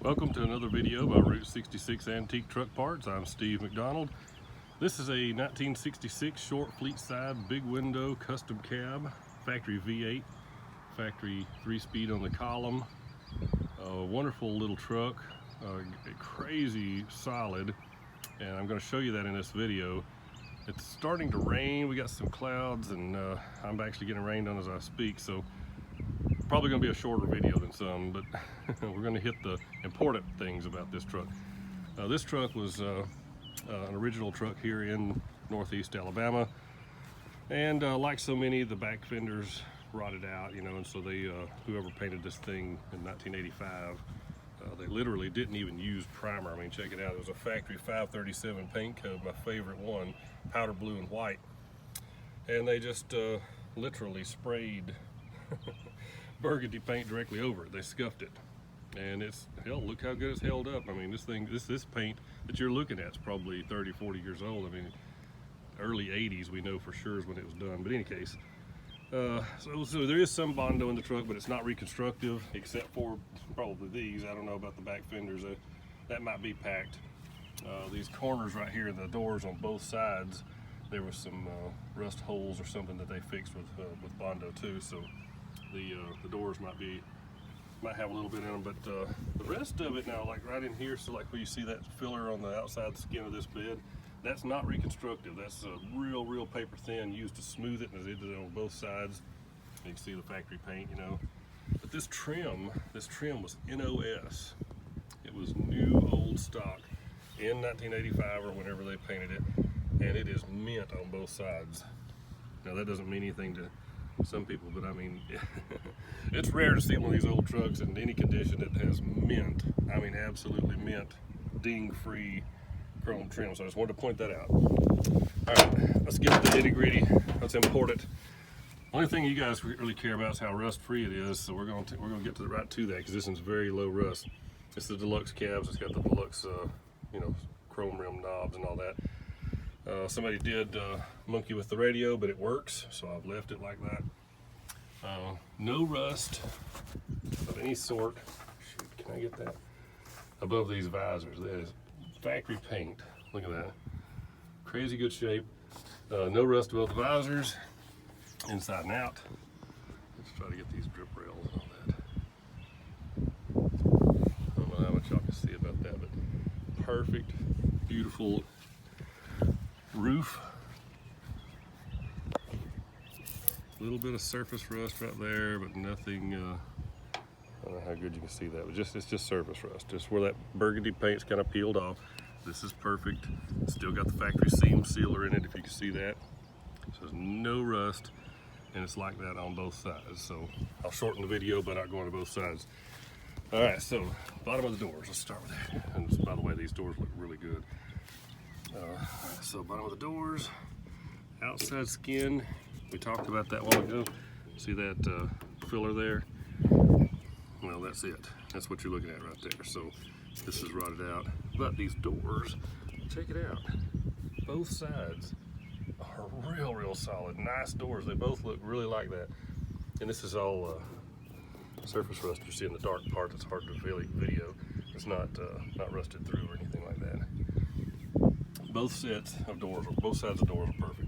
Welcome to another video by Route 66 Antique Truck Parts. I'm Steve McDonald. This is a 1966 short Fleetside big window custom cab, factory V8, factory 3-speed on the column. A wonderful little truck, crazy solid, and I'm going to show you that in this video. It's starting to rain. We got some clouds, and I'm actually getting rained on as I speak, so probably going to be a shorter video than some, but we're going to hit the important things about this truck. This truck was an original truck here in Northeast Alabama, and like so many, the back fenders rotted out, you know, and so they whoever painted this thing in 1985, they literally didn't even use primer. I mean, check it out. It was a factory 537 paint code, my favorite one, powder blue and white, and they just literally sprayed burgundy paint directly over it. They scuffed it, and it's, hell, look how good it's held up. I mean, this thing, this paint that you're looking at is probably 30-40 years old. I mean, early 80s we know for sure is when it was done. But in any case, so there is some Bondo in the truck, but it's not reconstructive except for probably these. I don't know about the back fenders. That might be packed. These corners right here, the doors on both sides, there was some rust holes or something that they fixed with Bondo too. So the doors might have a little bit in them, but the rest of it now, like right in here, so like where you see that filler on the outside skin of this bed, that's not reconstructive. That's real paper thin, used to smooth it, and they did it on both sides. You can see the factory paint, you know. But this trim was NOS. It was new old stock in 1985 or whenever they painted it, and it is mint on both sides. Now that doesn't mean anything to some people, but I mean, it's rare to see one of these old trucks in any condition that has mint, I mean absolutely mint, ding-free chrome trim. So I just wanted to point that out. All right, let's get to the nitty-gritty. That's important. Only thing you guys really care about is how rust-free it is, so we're going to get right to that, because this one's very low rust. It's the deluxe cabs. It's got the deluxe, you know, chrome rim knobs and all that. Somebody did monkey with the radio, but it works, so I've left it like that. No rust of any sort. Shoot, can I get that? Above these visors. That is factory paint. Look at that. Crazy good shape. No rust above the visors, inside and out. Let's try to get these drip rails and all that. I don't know how much y'all can see about that, but perfect, beautiful roof. A little bit of surface rust right there, but nothing, I don't know how good you can see that, but it's just surface rust, just where that burgundy paint's kind of peeled off. This is perfect. Still got the factory seam sealer in it, if you can see that. So there's no rust, and it's like that on both sides. So I'll shorten the video by not going to both sides. All right, so bottom of the doors, let's start with that. And by the way, these doors look really good. So bottom of the doors, outside skin, we talked about that a while ago. See that filler there? Well, that's it. That's what you're looking at right there. So this is rotted out. But these doors, check it out. Both sides are real solid. Nice doors. They both look really like that. And this is all surface rust. You see in the dark part that's hard to video. It's not rusted through or anything like that. Both sets of doors, or both sides of the doors are perfect.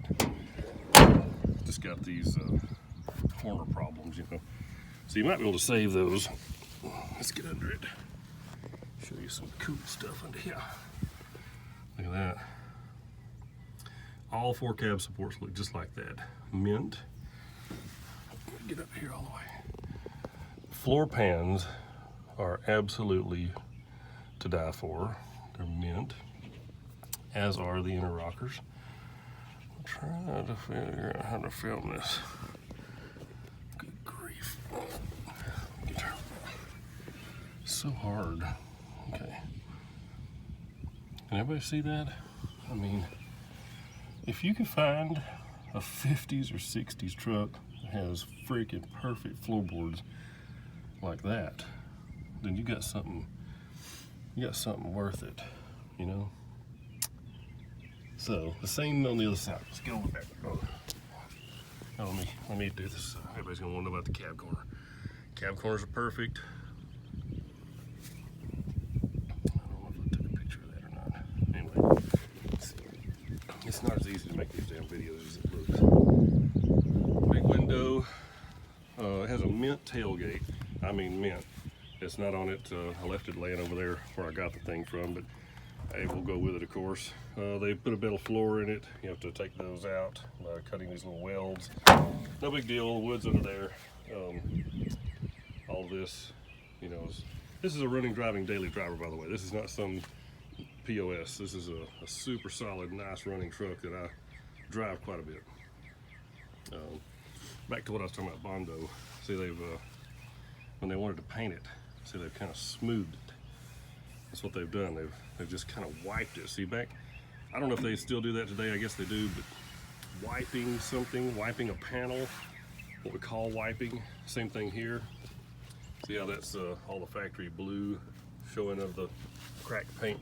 Just got these corner problems, you know. So you might be able to save those. Let's get under it. Show you some cool stuff under here. Look at that. All 4 cab supports look just like that. Mint. Get up here all the way. Floor pans are absolutely to die for. They're mint, as are the inner rockers. I'm trying to figure out how to film this. Good grief. So hard. Okay. Can everybody see that? I mean, if you can find a 50s or 60s truck that has freaking perfect floorboards like that, then you got something worth it, you know? So the same on the other side. Let's get on the back. Oh, let me do this. Everybody's gonna want to know about the cab corner. Cab corners are perfect. make these damn videos as it looks. Big window. It has a mint tailgate. I mean mint. It's not on it. I left it laying over there where I got the thing from, but hey, we'll go with it, of course. They put a metal floor in it. You have to take those out by cutting these little welds. No big deal. The wood's under there. All this, you know, this is a running, driving daily driver, by the way. This is not some POS. This is a super solid, nice running truck that I drive quite a bit. Back to what I was talking about, Bondo. See, they've when they wanted to paint it, see, they've kind of smoothed it. That's what they've done. They've just kind of wiped it. See, back, I don't know if they still do that today. I guess they do, but wiping something, wiping a panel, what we call wiping. Same thing here. See how that's all the factory blue showing of the cracked paint.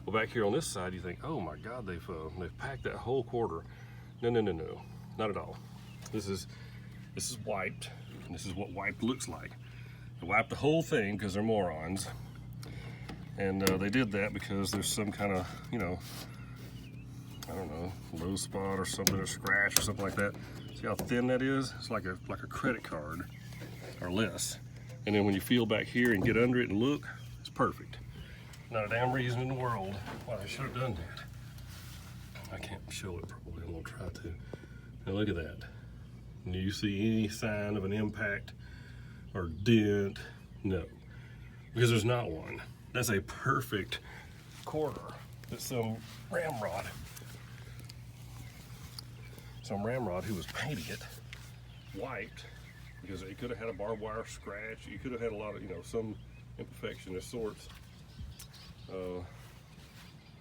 Well, back here on this side, you think, oh my God, they've packed that whole quarter. No, no, no, no, not at all. This is wiped, and this is what wiped looks like. They wiped the whole thing because they're morons, and they did that because there's some kind of, you know, I don't know, low spot or something, or scratch or something like that. See how thin that is? It's like a credit card or less. And then when you feel back here and get under it and look, it's perfect. Not a damn reason in the world why I should have done that. I can't show it probably. I'm gonna try to. Now look at that. Do you see any sign of an impact or dent? No, because there's not one. That's a perfect quarter. It's some ramrod who was painting it, wiped, because it could have had a barbed wire scratch. You could have had a lot of, you know, some imperfection of sorts. You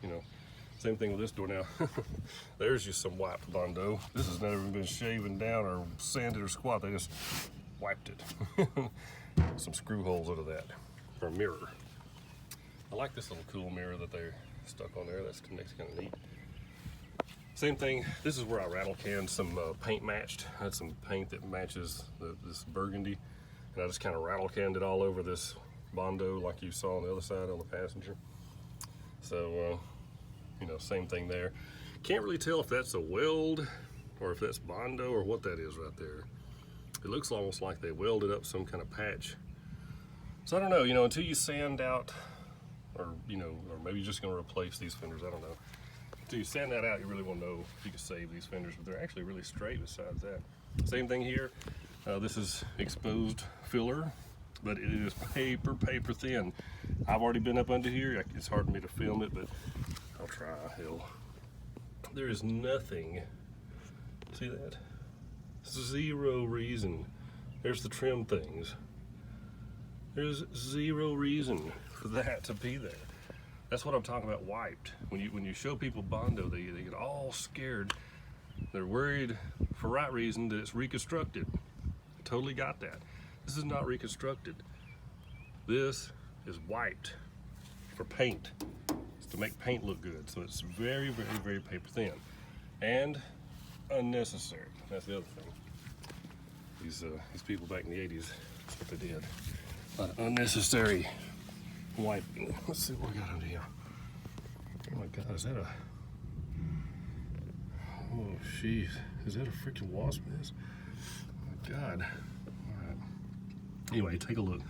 know, same thing with this door now. There's just some wiped Bondo. This has never been shaven down or sanded or squat. They just wiped it. Some screw holes under that for a mirror. I like this little cool mirror that they stuck on there. That's kind of neat. Same thing. This is where I rattle canned some paint matched. I had some paint that matches this burgundy, and I just kind of rattle canned it all over this Bondo like you saw on the other side on the passenger. So, you know, same thing there. Can't really tell if that's a weld or if that's Bondo or what that is right there. It looks almost like they welded up some kind of patch. So I don't know, you know, until you sand out, or, you know, or maybe you're just gonna replace these fenders, I don't know. Until you sand that out, you really wanna know if you can save these fenders, but they're actually really straight besides that. Same thing here. This is exposed filler, but it is paper thin. I've already been up under here. It's hard for me to film it, but I'll try. Hell, there is nothing. See that? Zero reason. There's the trim things. There's zero reason for that to be there. That's what I'm talking about, wiped. When you show people Bondo, they get all scared. They're worried for right reason that it's reconstructed. I totally got that. This is not reconstructed. This is wiped for paint. It's to make paint look good. So it's very paper thin and unnecessary. That's the other thing. These people back in the 80s, that's what they did. A lot of unnecessary wiping. Let's see what we got under here. Oh my God, is that a... Oh, jeez. Is that a freaking wasp nest? Oh my God. All right. Anyway, take a look.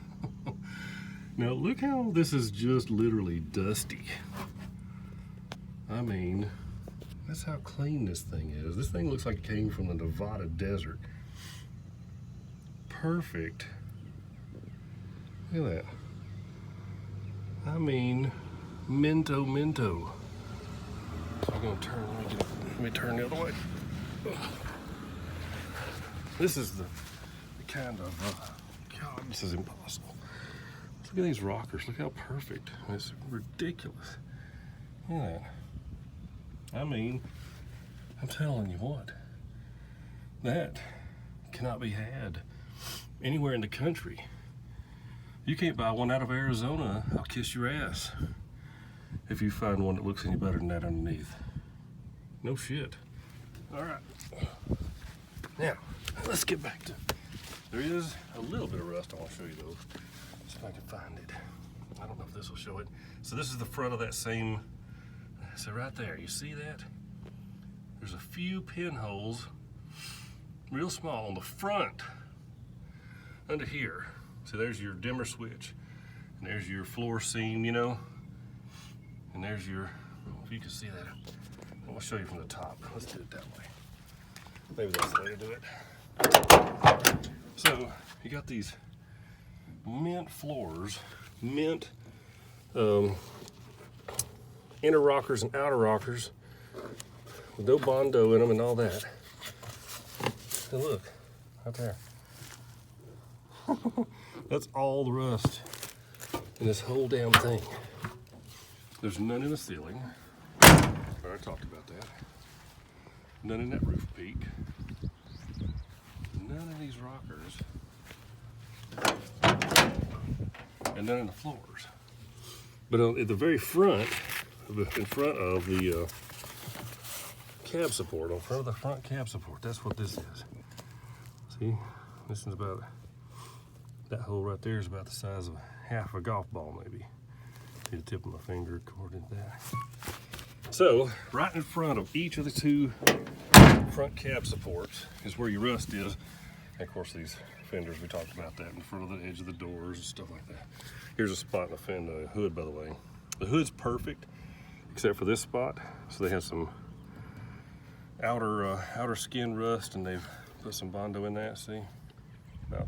Now, look how this is just literally dusty. I mean, that's how clean this thing is. This thing looks like it came from the Nevada desert. Perfect. Look at that. I mean, minto. So I'm gonna turn, let me turn the other way. This is the kind of, God, this is impossible. Look at these rockers, look how perfect. It's ridiculous. Look at that. I mean, I'm telling you what, that cannot be had anywhere in the country. You can't buy one out of Arizona. I'll kiss your ass if you find one that looks any better than that underneath. No shit. All right. Now, let's get back to, there is a little bit of rust I want to show you though. See if I can find it. I don't know if this will show it. So this is the front of that same, so right there, you see that? There's a few pinholes, real small on the front, under here. So there's your dimmer switch, and there's your floor seam, you know, and there's your, if you can see that, I'll show you from the top. Let's do it that way. Maybe that's the way to do it. So you got these mint floors, mint inner rockers and outer rockers with no Bondo in them and all that. And look, right there. That's all the rust in this whole damn thing. There's none in the ceiling. I already talked about that. None in that roof peak. None in these rockers. And none in the floors. But at the very front, in front of the cab support, on front of the front cab support, that's what this is. See, this is about, that hole right there is about the size of half a golf ball maybe. See the tip of my finger according to that. So, right in front of each of the two front cab supports is where your rust is. And of course these fenders, we talked about that, in front of the edge of the doors and stuff like that. Here's a spot in the hood, by the way. The hood's perfect, except for this spot. So they have some outer skin rust, and they've put some Bondo in that, see? About,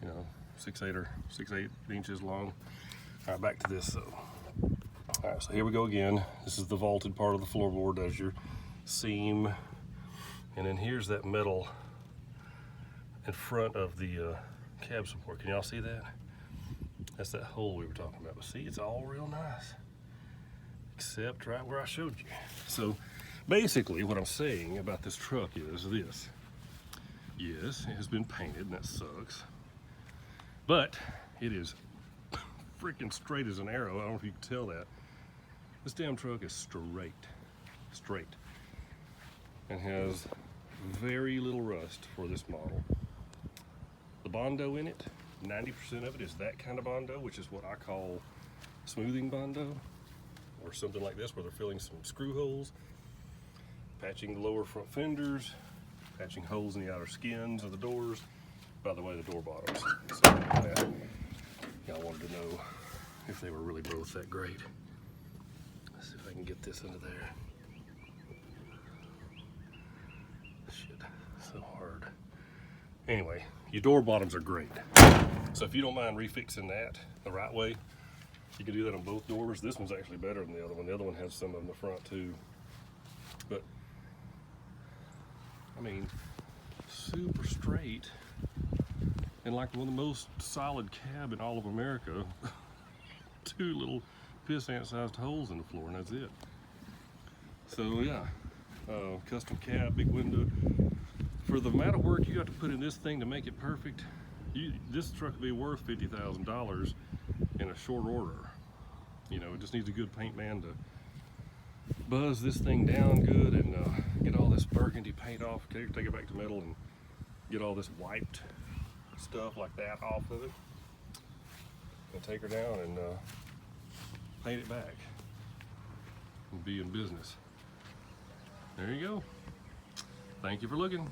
you know, 6-8 inches long. All right, back to this though. All right, so here we go again. This is the vaulted part of the floorboard. There's your seam. And then here's that metal in front of the cab support. Can y'all see that? That's that hole we were talking about. But see, it's all real nice, except right where I showed you. So basically what I'm saying about this truck is this. Yes, it has been painted, and that sucks. But it is freaking straight as an arrow. I don't know if you can tell that. This damn truck is straight, and has very little rust for this model. The Bondo in it, 90% of it is that kind of Bondo, which is what I call smoothing Bondo, or something like this, where they're filling some screw holes, patching the lower front fenders, patching holes in the outer skins of the doors. By the way, the door bottoms. So y'all wanted to know if they were really both that great. Let's see if I can get this into there. Shit, so hard. Anyway, your door bottoms are great. So if you don't mind refixing that the right way, you can do that on both doors. This one's actually better than the other one. The other one has some in the front too. But, I mean, super straight. And like one of the most solid cab in all of America. Two little piss ant sized holes in the floor, and that's it. So yeah, custom cab, big window. For the amount of work you got to put in this thing to make it perfect, this truck will be worth $50,000 in a short order. You know, it just needs a good paint man to buzz this thing down good and get all this burgundy paint off, take it back to metal, and get all this wiped stuff like that off of it, and take her down and paint it back and be in business. There you go. Thank you for looking.